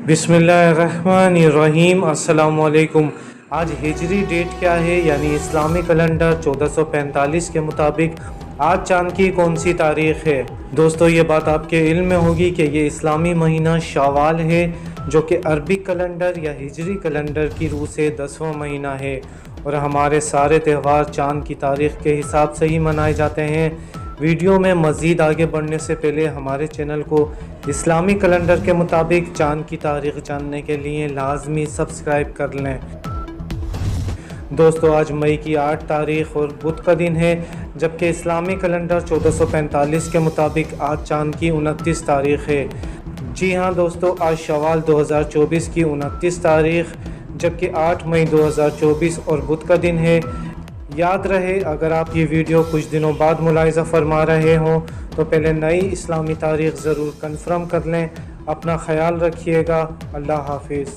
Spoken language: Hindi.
बिस्मिल्लाहिर्रहमानिर्रहीम। अस्सलामुअलैकुम। आज हिजरी डेट क्या है, यानी इस्लामी कैलेंडर 1445 के मुताबिक आज चांद की कौन सी तारीख़ है। दोस्तों, ये बात आपके इल्म में होगी कि ये इस्लामी महीना शवाल है, जो कि अरबी कैलेंडर या हिजरी कैलेंडर की रूह से 10वां महीना है और हमारे सारे त्यौहार चांद की तारीख़ के हिसाब से ही मनाए जाते हैं। वीडियो में मज़ीद आगे बढ़ने से पहले हमारे चैनल को इस्लामी कैलेंडर के मुताबिक चांद की तारीख़ जानने के लिए लाजमी सब्सक्राइब कर लें। दोस्तों, आज मई की 8 तारीख़ और बुध का दिन है, जबकि इस्लामी कैलेंडर 1445 के मुताबिक आज चांद की 29 तारीख़ है। जी हाँ दोस्तों, आज शवाल 2024 की 29 तारीख़, जबकि 8 मई 2024 और बुध का दिन है। याद रहे, अगर आप ये वीडियो कुछ दिनों बाद मुलाहिज़ा फरमा रहे हों तो पहले नई इस्लामी तारीख़ ज़रूर कन्फर्म कर लें। अपना ख्याल रखिएगा। अल्लाह हाफिज़।